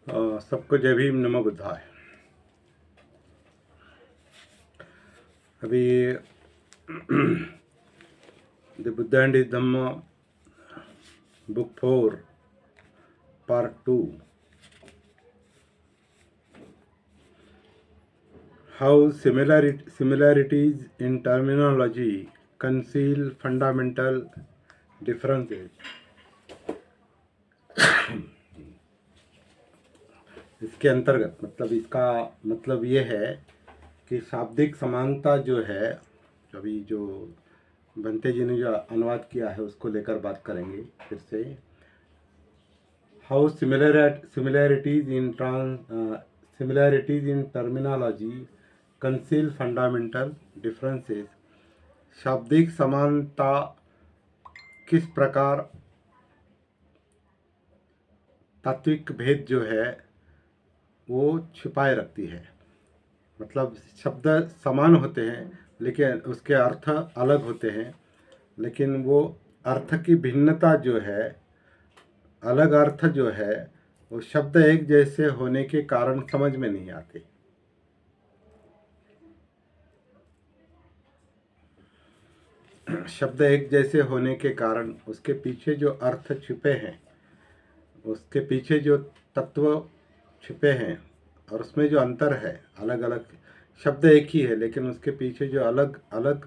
सबको जय भीम, नमो बुद्धाय। अभी the Buddha and his Dhamma book 4 part 2, how similarities in terminology conceal fundamental differences। इसके अंतर्गत इसका मतलब ये है कि शाब्दिक समानता जो है, अभी जो बंते जी ने जो अनुवाद किया है उसको लेकर बात करेंगे फिर से। How similarities in terminology conceal fundamental differences। शाब्दिक समानता किस प्रकार तात्विक भेद जो है वो छिपाए रखती है। मतलब शब्द समान होते हैं लेकिन उसके अर्थ अलग होते हैं, लेकिन वो अर्थ की भिन्नता जो है, अलग अर्थ जो है, वो शब्द एक जैसे होने के कारण समझ में नहीं आते। शब्द एक जैसे होने के कारण उसके पीछे जो अर्थ छिपे हैं, उसके पीछे जो तत्व छिपे हैं और उसमें जो अंतर है, अलग अलग शब्द एक ही है लेकिन उसके पीछे जो अलग अलग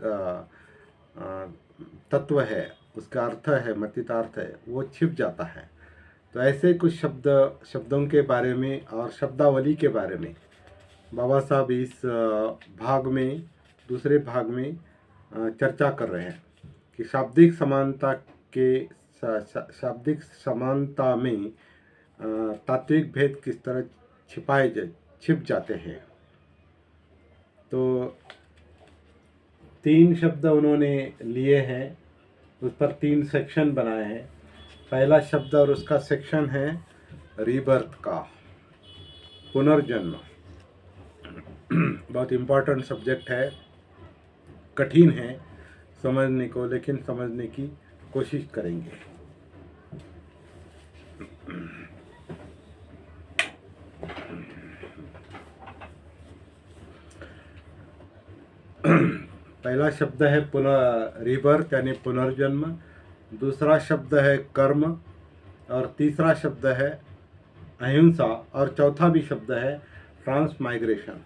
तत्व है, उसका अर्थ है, मतीतार्थ है, वो छिप जाता है। तो ऐसे कुछ शब्दों के बारे में और शब्दावली के बारे में बाबा साहब इस भाग में, दूसरे भाग में चर्चा कर रहे हैं कि शाब्दिक समानता के शाब्दिक समानता में तात्विक भेद किस तरह छिप जाते हैं। तो 3 शब्द उन्होंने लिए हैं, उस पर 3 सेक्शन बनाए हैं। पहला शब्द और उसका सेक्शन है रीबर्थ का, पुनर्जन्म। बहुत इम्पोर्टेंट सब्जेक्ट है, कठिन है समझने को, लेकिन समझने की कोशिश करेंगे। पहला शब्द है रीबर्थ यानी पुनर्जन्म, दूसरा शब्द है कर्म, और तीसरा शब्द है अहिंसा, और चौथा भी शब्द है ट्रांसमाइग्रेशन।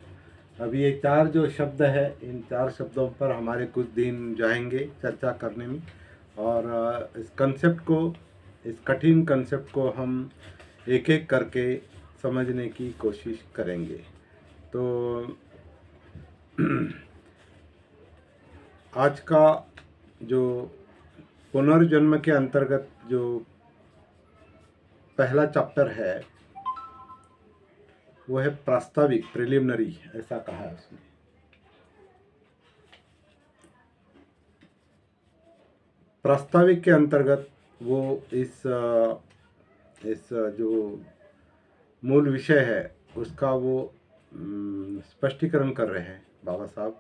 अब ये 4 जो शब्द है, इन 4 शब्दों पर हमारे कुछ दिन जाएंगे चर्चा करने में, और इस कंसेप्ट को, इस कठिन कंसेप्ट को हम एक एक करके समझने की कोशिश करेंगे। तो आज का जो पुनर्जन्म के अंतर्गत जो पहला चैप्टर है वो है प्रास्ताविक, प्रिलिमिनरी, ऐसा कहा है उसने। प्रास्ताविक के अंतर्गत वो इस जो मूल विषय है उसका वो स्पष्टीकरण कर रहे हैं बाबा साहब।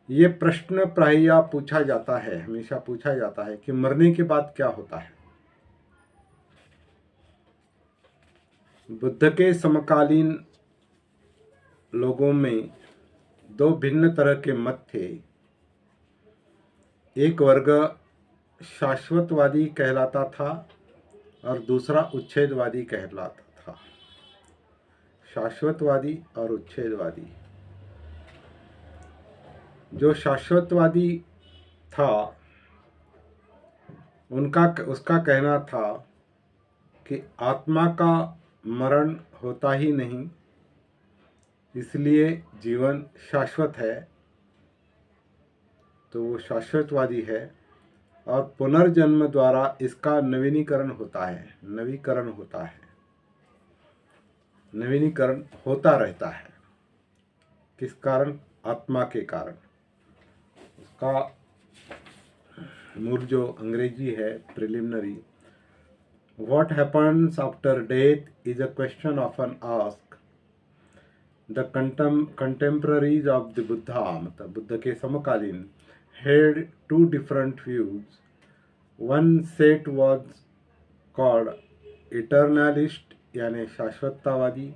ये प्रश्न प्रायः पूछा जाता है, हमेशा पूछा जाता है कि मरने के बाद क्या होता है। बुद्ध के समकालीन लोगों में 2 भिन्न तरह के मत थे। एक वर्ग शाश्वतवादी कहलाता था और दूसरा उच्छेदवादी कहलाता था। शाश्वतवादी और उच्छेदवादी। जो शाश्वतवादी था उसका कहना था कि आत्मा का मरण होता ही नहीं, इसलिए जीवन शाश्वत है, तो वो शाश्वतवादी है। और पुनर्जन्म द्वारा इसका नवीनीकरण होता है, नवीकरण होता है, नवीनीकरण होता रहता है। किस कारण? आत्मा के कारण। उसका मूल जो अंग्रेजी है preliminary, what happens after death is a question often ask. The contemporaries of the Buddha, मतलब बुद्ध के समकालीन, had 2 different views. One set was called इटर्नलिस्ट यानी शाश्वततावादी,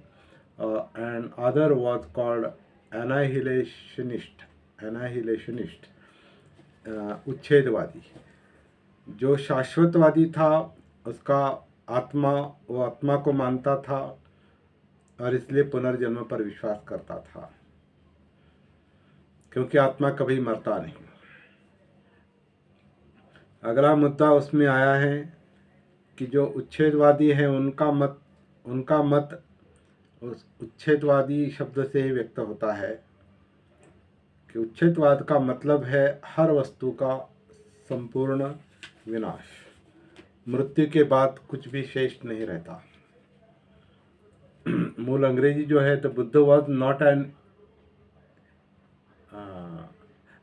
एंड अदर वाज कॉल्ड एनाहिलेशनिस्ट, उच्छेदवादी। जो शाश्वतवादी था उसका वो आत्मा को मानता था और इसलिए पुनर्जन्म पर विश्वास करता था, क्योंकि आत्मा कभी मरता नहीं। अगला मुद्दा उसमें आया है कि जो उच्छेदवादी हैं उनका मत उस उच्छेदवादी शब्द से ही व्यक्त होता है कि उच्छेदवाद का मतलब है हर वस्तु का संपूर्ण विनाश, मृत्यु के बाद कुछ भी शेष नहीं रहता। मूल अंग्रेजी जो है, the Buddha was not an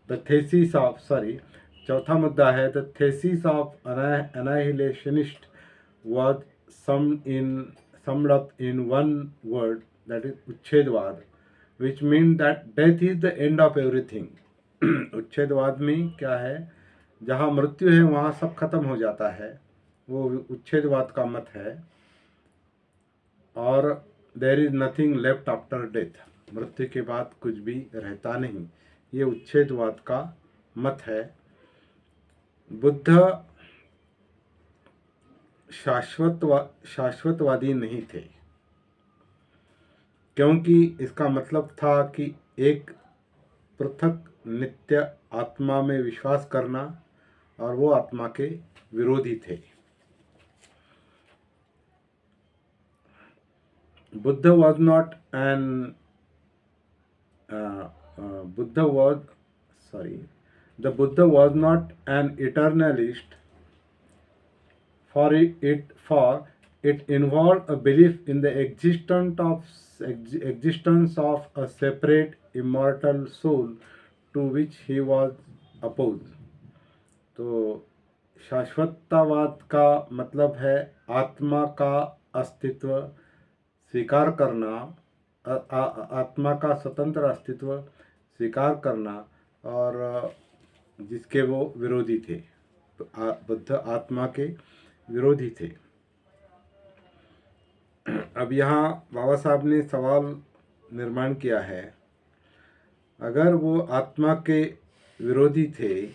the thesis of चौथा मुद्दा है, the thesis of annihilationist was summed up in one word, that is उच्छेदवाद, which means that death is the end of everything। उच्छेदवाद में क्या है, जहाँ मृत्यु है वहाँ सब खत्म हो जाता है, वो उच्छेदवाद का मत है। और there is nothing left after death, मृत्यु के बाद कुछ भी रहता नहीं, ये उच्छेदवाद का मत है। बुद्ध शाश्वतवादी नहीं थे, क्योंकि इसका मतलब था कि एक पृथक नित्य आत्मा में विश्वास करना, और वो आत्मा के विरोधी थे। Buddha was not an Buddha was the Buddha was not an eternalist, for it involved a belief in the existence of a separate immortal soul to which he was opposed। तो शाश्वततावाद का मतलब है आत्मा का अस्तित्व स्वीकार करना, आत्मा का स्वतंत्र अस्तित्व स्वीकार करना, और जिसके वो विरोधी थे। बुद्ध आत्मा के विरोधी थे। अब यहाँ बाबा साहब ने सवाल निर्माण किया है, अगर वो आत्मा के विरोधी थे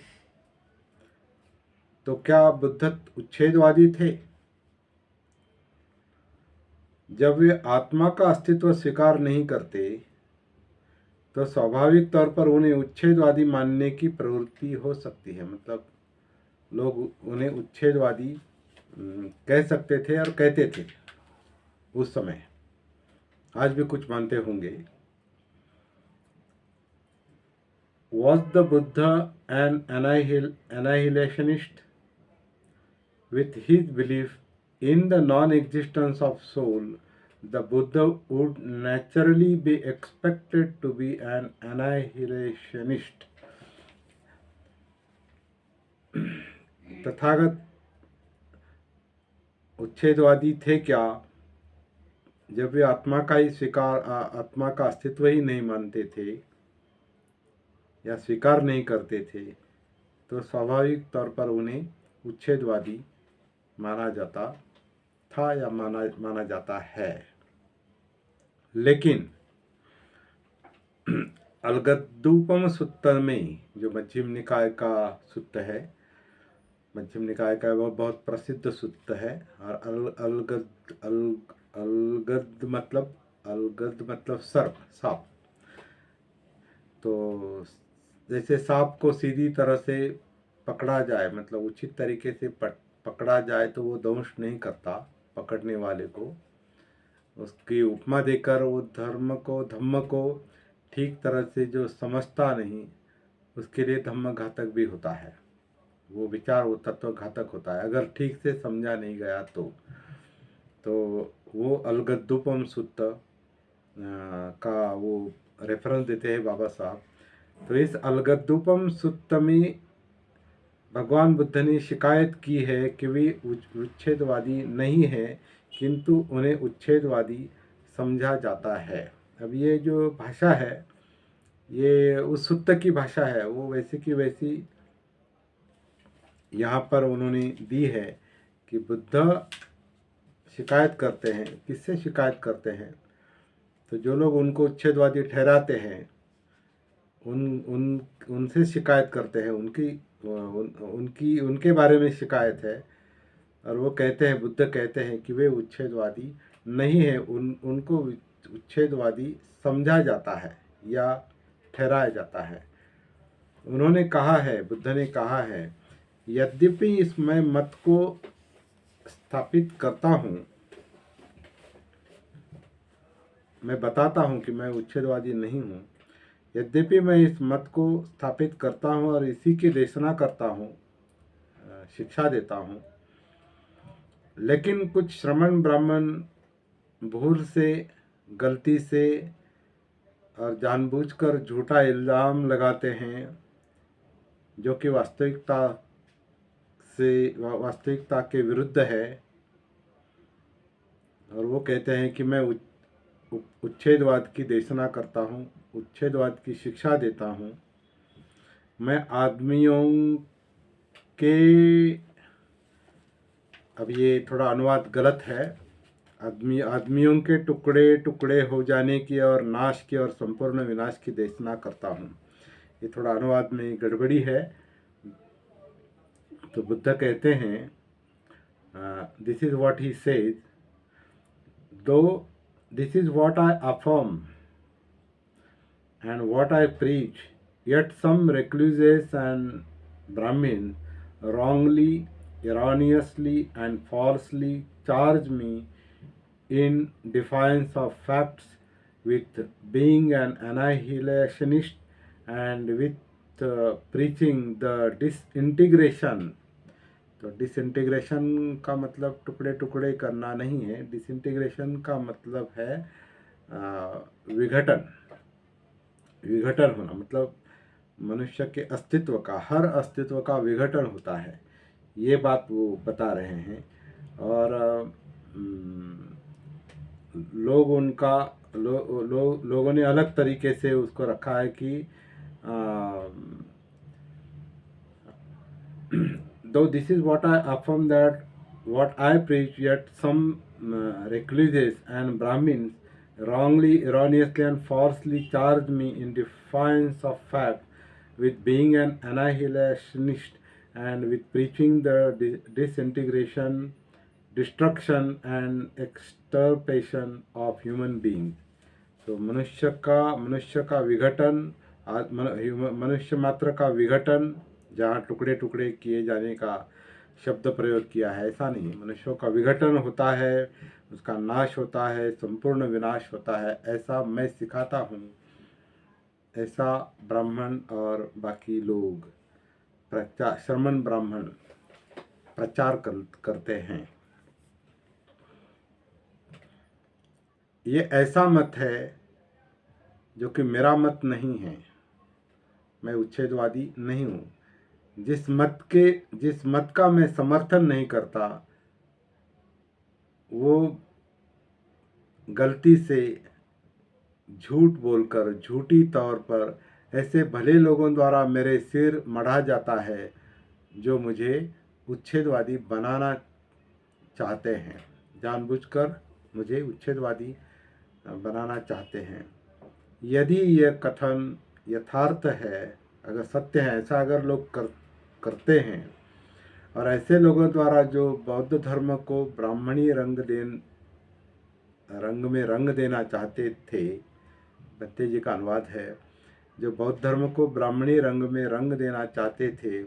तो क्या बुद्ध उच्छेदवादी थे? जब वे आत्मा का अस्तित्व स्वीकार नहीं करते तो स्वाभाविक तौर पर उन्हें उच्छेदवादी मानने की प्रवृत्ति हो सकती है। मतलब लोग उन्हें उच्छेदवादी कह सकते थे और कहते थे उस समय, आज भी कुछ मानते होंगे। Was the Buddha an annihilationist? With his belief in the non-existence of soul, the Buddha would naturally be expected to be an annihilationist। Tathagata उच्छेदवादी थे क्या? जब वे आत्मा का अस्तित्व ही नहीं मानते थे या स्वीकार नहीं करते थे, तो स्वाभाविक तौर पर उन्हें उच्छेदवादी माना जाता था या माना जाता है। लेकिन अलगद्दूपम सुत्त में, जो मध्यम निकाय का सुत्त है, मध्यम निकाय का वह बहुत प्रसिद्ध सुत्त है, और अलगद मतलब सर्प, सांप। तो जैसे सांप को सीधी तरह से पकड़ा जाए, मतलब उचित तरीके से पकड़ा जाए तो वो दंश नहीं करता पकड़ने वाले को। उसकी उपमा देकर वो धम्म को ठीक तरह से जो समझता नहीं, उसके लिए धम्म घातक भी होता है। वो विचार, वो तत्व घातक होता है अगर ठीक से समझा नहीं गया तो वो अलगद्दूपम सुत्त का वो रेफरेंस देते हैं बाबा साहब। तो इस अलगद्दूपम सुत्त में भगवान बुद्ध ने शिकायत की है कि वे उच्छेदवादी नहीं है, किंतु उन्हें उच्छेदवादी समझा जाता है। अब ये जो भाषा है, ये उस सुत्त की भाषा है, वो वैसे की वैसी यहाँ पर उन्होंने दी है कि बुद्ध शिकायत करते हैं। किससे शिकायत करते हैं? तो जो लोग उनको उच्छेदवादी ठहराते हैं उन उन उनसे शिकायत करते हैं, उनके बारे में शिकायत है। और वो कहते हैं, बुद्ध कहते हैं कि वे उच्छेदवादी नहीं है, उनको उच्छेदवादी समझा जाता है या ठहराया जाता है। उन्होंने कहा है, बुद्ध ने कहा है, यद्यपि इस मैं मत को स्थापित करता हूँ, मैं बताता हूँ कि मैं उच्छेदवादी नहीं हूँ, यद्यपि मैं इस मत को स्थापित करता हूँ और इसी की देशना करता हूँ, शिक्षा देता हूँ, लेकिन कुछ श्रमण ब्राह्मण भूल से, गलती से और जानबूझकर झूठा इल्ज़ाम लगाते हैं जो कि वास्तविकता के विरुद्ध है। और वो कहते हैं कि मैं उच्छेदवाद की देशना करता हूँ, उच्छेदवाद की शिक्षा देता हूँ। मैं आदमियों के, अब ये थोड़ा अनुवाद गलत है, आदमियों के टुकड़े टुकड़े हो जाने की और नाश की और संपूर्ण विनाश की देशना करता हूँ। ये थोड़ा अनुवाद में गड़बड़ी है। तो बुद्ध कहते हैं, this is what he says, though this is what I affirm and what I preach, yet some recluses and Brahmins wrongly, erroneously, and falsely charge me in defiance of facts with being an annihilationist and with preaching the disintegration. तो disintegration का मतलब टुकड़े टुकड़े करना नहीं है, disintegration का मतलब है विघटन होना, मतलब मनुष्य के अस्तित्व का, हर अस्तित्व का विघटन होता है, ये बात वो बता रहे हैं। और लोगों ने अलग तरीके से उसको रखा है कि though this is what I affirm, that what I preach, yet some recluses and Brahmins wrongly, erroneously, and falsely charge me in defiance of fact with being an annihilationist and with preaching the disintegration, destruction, and extirpation of human beings. तो मनुष्य का विघटन, मनुष्य मात्र का विघटन, जहाँ टुकड़े टुकड़े किए जाने का शब्द प्रयोग किया है, ऐसा नहीं। मनुष्यों का विघटन होता है, उसका नाश होता है, संपूर्ण विनाश होता है, ऐसा मैं सिखाता हूँ। ऐसा ब्राह्मण और बाकी लोग श्रमण ब्राह्मण प्रचार करते हैं। ये ऐसा मत है जो कि मेरा मत नहीं है, मैं उच्छेदवादी नहीं हूँ। जिस मत का मैं समर्थन नहीं करता, वो गलती से झूठ बोलकर, झूठी तौर पर ऐसे भले लोगों द्वारा मेरे सिर मढ़ा जाता है जो मुझे उच्छेदवादी बनाना चाहते हैं, जानबूझकर मुझे उच्छेदवादी बनाना चाहते हैं। यदि यह कथन यथार्थ है, अगर सत्य है, ऐसा अगर लोग करते हैं, और ऐसे लोगों द्वारा जो बौद्ध धर्म को ब्राह्मणी रंग में रंग देना चाहते थे, बत्ते जी का अनुवाद है, जो बौद्ध धर्म को ब्राह्मणी रंग में रंग देना चाहते थे,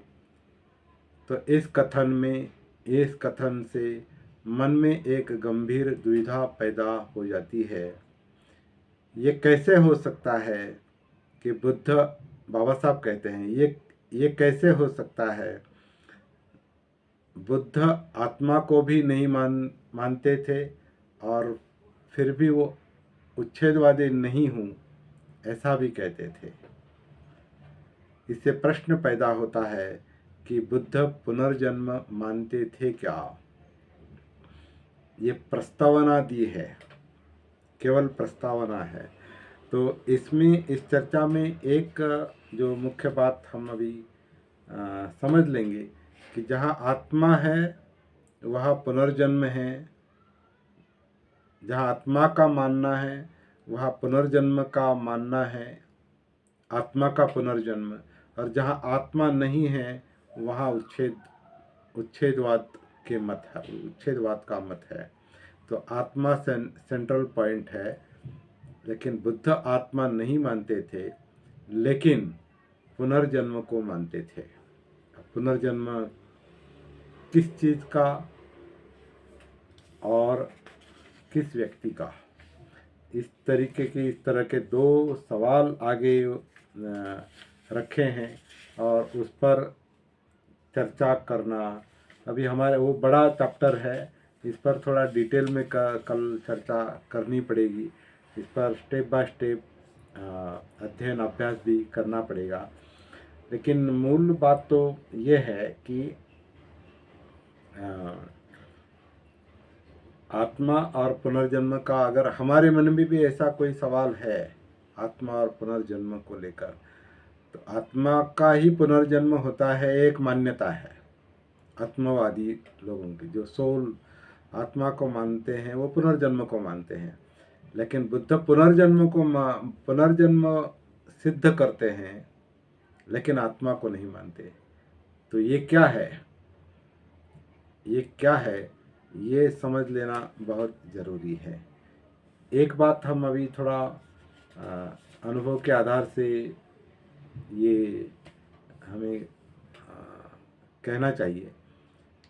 तो इस कथन से मन में एक गंभीर दुविधा पैदा हो जाती है। ये कैसे हो सकता है कि बुद्ध, बाबा साहब कहते हैं, ये कैसे हो सकता है? बुद्ध आत्मा को भी नहीं मानते थे और फिर भी वो उच्छेदवादी नहीं हूँ ऐसा भी कहते थे। इससे प्रश्न पैदा होता है कि बुद्ध पुनर्जन्म मानते थे क्या? ये प्रस्तावना दी है, केवल प्रस्तावना है। तो इस चर्चा में एक जो मुख्य बात हम अभी समझ लेंगे कि जहाँ आत्मा है वहाँ पुनर्जन्म है, जहाँ आत्मा का मानना है वहाँ पुनर्जन्म का मानना है, आत्मा का पुनर्जन्म। और जहाँ आत्मा नहीं है वहाँ उच्छेदवाद के मत है, उच्छेदवाद का मत है। तो आत्मा सेंट्रल पॉइंट है, लेकिन बुद्ध आत्मा नहीं मानते थे, लेकिन पुनर्जन्म को मानते थे। पुनर्जन्म किस चीज़ का और किस व्यक्ति का, इस तरह के दो सवाल आगे रखे हैं और उस पर चर्चा करना। अभी हमारे वो बड़ा चैप्टर है, इस पर थोड़ा डिटेल में कल चर्चा करनी पड़ेगी। इस पर स्टेप बाय स्टेप अध्ययन अभ्यास भी करना पड़ेगा। लेकिन मूल बात तो ये है कि आत्मा और पुनर्जन्म का अगर हमारे मन में भी ऐसा कोई सवाल है आत्मा और पुनर्जन्म को लेकर, तो आत्मा का ही पुनर्जन्म होता है, एक मान्यता है आत्मवादी लोगों की। जो सोल आत्मा को मानते हैं वो पुनर्जन्म को मानते हैं, लेकिन बुद्ध पुनर्जन्म सिद्ध करते हैं, लेकिन आत्मा को नहीं मानते। तो ये क्या है, ये समझ लेना बहुत ज़रूरी है। एक बात हम अभी थोड़ा अनुभव के आधार से ये हमें कहना चाहिए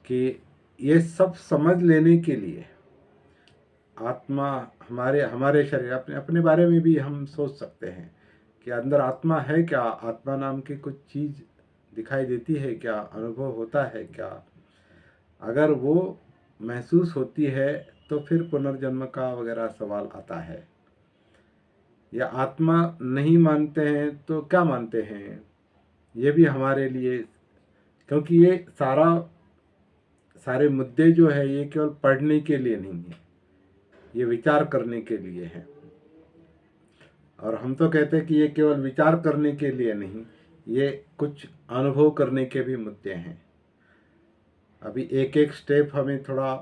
कि ये सब समझ लेने के लिए आत्मा हमारे शरीर अपने बारे में भी हम सोच सकते हैं कि अंदर आत्मा है क्या, आत्मा नाम की कुछ चीज़ दिखाई देती है क्या, अनुभव होता है क्या। अगर वो महसूस होती है तो फिर पुनर्जन्म का वगैरह सवाल आता है। या आत्मा नहीं मानते हैं तो क्या मानते हैं, ये भी हमारे लिए, क्योंकि ये सारे मुद्दे जो है ये केवल पढ़ने के लिए नहीं है, ये विचार करने के लिए है। और हम तो कहते हैं कि ये केवल विचार करने के लिए नहीं, ये कुछ अनुभव करने के भी मुद्दे हैं। अभी एक एक स्टेप हमें थोड़ा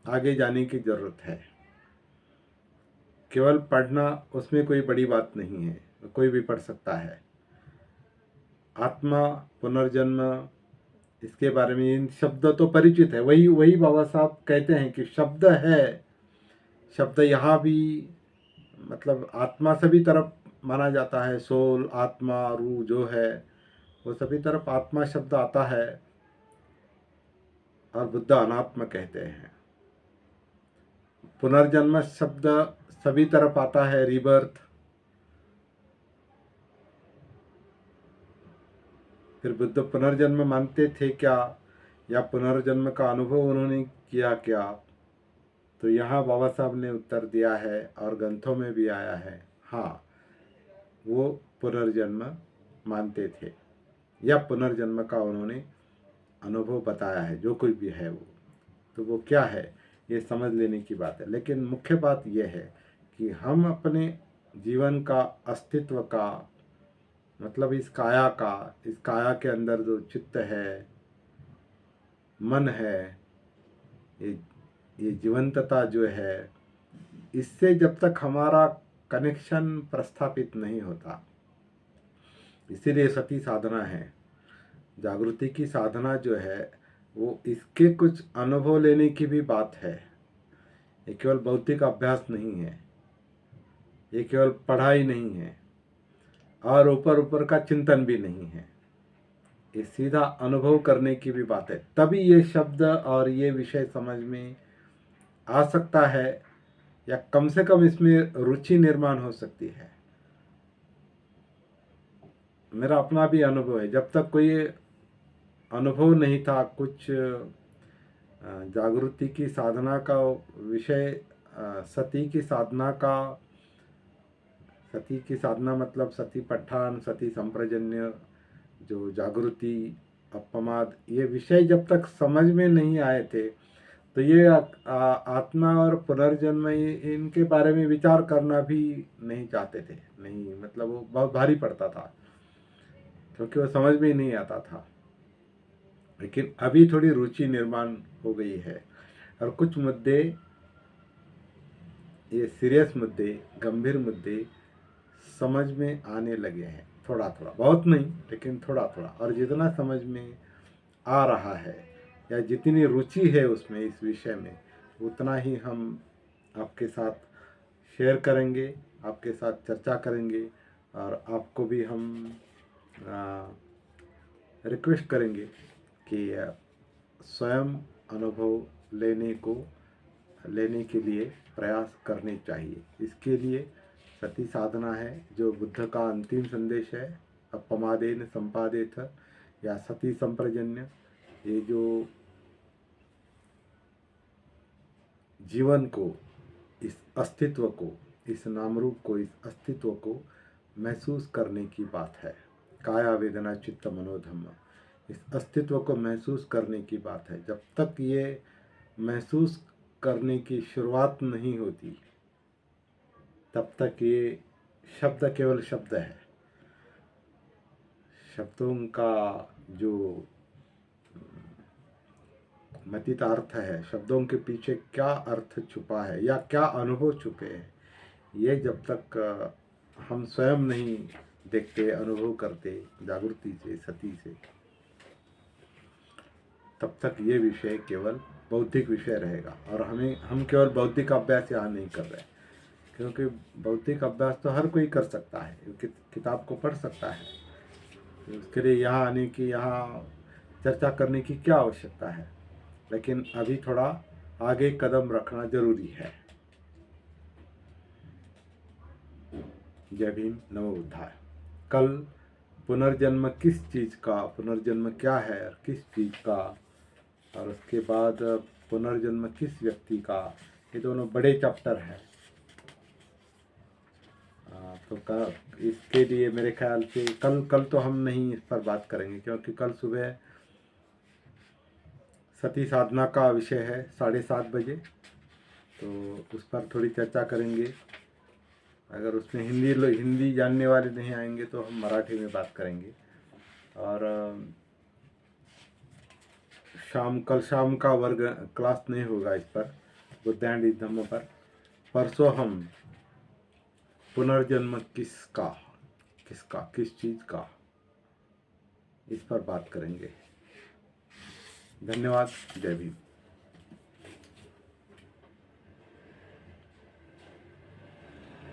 आगे जाने की ज़रूरत है। केवल पढ़ना उसमें कोई बड़ी बात नहीं है, कोई भी पढ़ सकता है। आत्मा, पुनर्जन्म, इसके बारे में इन शब्द तो परिचित है। वही बाबा साहब कहते हैं कि शब्द है, शब्द यहाँ भी मतलब आत्मा सभी तरफ माना जाता है। सोल, आत्मा, रूह जो है वो सभी तरफ आत्मा शब्द आता है, और बुद्ध अनात्मा कहते हैं। पुनर्जन्म शब्द सभी तरफ आता है, रीबर्थ। फिर बुद्ध पुनर्जन्म मानते थे क्या, या पुनर्जन्म का अनुभव उन्होंने किया क्या? तो यहाँ बाबा साहब ने उत्तर दिया है और ग्रंथों में भी आया है, हाँ वो पुनर्जन्म मानते थे, या पुनर्जन्म का उन्होंने अनुभव बताया है, जो कोई भी है वो। तो वो क्या है ये समझ लेने की बात है। लेकिन मुख्य बात यह है कि हम अपने जीवन का अस्तित्व का मतलब इस काया के अंदर जो चित्त है, मन है, ये जीवंतता जो है, इससे जब तक हमारा कनेक्शन प्रस्थापित नहीं होता, इसीलिए सती साधना है, जागृति की साधना जो है वो इसके कुछ अनुभव लेने की भी बात है। ये केवल भौतिक अभ्यास नहीं है, ये केवल पढ़ाई नहीं है, और ऊपर का चिंतन भी नहीं है। ये सीधा अनुभव करने की भी बात है, तभी ये शब्द और ये विषय समझ में आ सकता है, या कम से कम इसमें रुचि निर्माण हो सकती है। मेरा अपना भी अनुभव है, जब तक कोई अनुभव नहीं था कुछ जागृति की साधना का विषय, सती की साधना मतलब सतीपट्ठान, सती संप्रजन्य, जो जागृति, अपमाद, ये विषय जब तक समझ में नहीं आए थे, तो ये आत्मा और पुनर्जन्म इनके बारे में विचार करना भी नहीं चाहते थे। नहीं मतलब वो बहुत भारी पड़ता था, क्योंकि वो समझ में ही नहीं आता था। लेकिन अभी थोड़ी रुचि निर्माण हो गई है, और कुछ मुद्दे ये सीरियस मुद्दे, गंभीर मुद्दे समझ में आने लगे हैं, थोड़ा थोड़ा, बहुत नहीं लेकिन थोड़ा थोड़ा। और जितना समझ में आ रहा है या जितनी रुचि है उसमें, इस विषय में, उतना ही हम आपके साथ शेयर करेंगे, आपके साथ चर्चा करेंगे। और आपको भी हम रिक्वेस्ट करेंगे कि स्वयं अनुभव लेने के लिए प्रयास करने चाहिए। इसके लिए सती साधना है, जो बुद्ध का अंतिम संदेश है, अपमादेन संपादेथ या सती संप्रजन्य। ये जो जीवन को, इस अस्तित्व को, इस नाम रूप को, इस अस्तित्व को महसूस करने की बात है। काया वेदना चित्त मनोधम्म, इस अस्तित्व को महसूस करने की बात है। जब तक ये महसूस करने की शुरुआत नहीं होती, तब तक ये शब्द केवल शब्द है। शब्दों का जो मतीत अर्थ है, शब्दों के पीछे क्या अर्थ छुपा है या क्या अनुभव छुपे हैं, ये जब तक हम स्वयं नहीं देखते, अनुभव करते जागृति से, सती से, तब तक ये विषय केवल बौद्धिक विषय रहेगा। और हम केवल बौद्धिक अभ्यास यहाँ नहीं कर रहे, क्योंकि बौद्धिक अभ्यास तो हर कोई कर सकता है, किताब को पढ़ सकता है। उसके लिए यहाँ आने की, यहाँ चर्चा करने की क्या आवश्यकता है। लेकिन अभी थोड़ा आगे कदम रखना जरूरी है। जय भीम, नमो बुद्धाय। कल पुनर्जन्म किस चीज़ का, पुनर्जन्म क्या है और किस चीज़ का, और उसके बाद पुनर्जन्म किस व्यक्ति का, ये दोनों बड़े चैप्टर हैं। तो इसके लिए मेरे ख्याल से कल तो हम नहीं इस पर बात करेंगे, क्योंकि कल सुबह सती साधना का विषय है 7:30 बजे, तो उस पर थोड़ी चर्चा करेंगे। अगर उसमें हिंदी जानने वाले नहीं आएंगे तो हम मराठी में बात करेंगे। और कल शाम का वर्ग क्लास नहीं होगा इस पर, बुद्ध एंड इस धम्म पर। परसों हम पुनर्जन्म किस चीज़ का, इस पर बात करेंगे। धन्यवाद। जय भीम।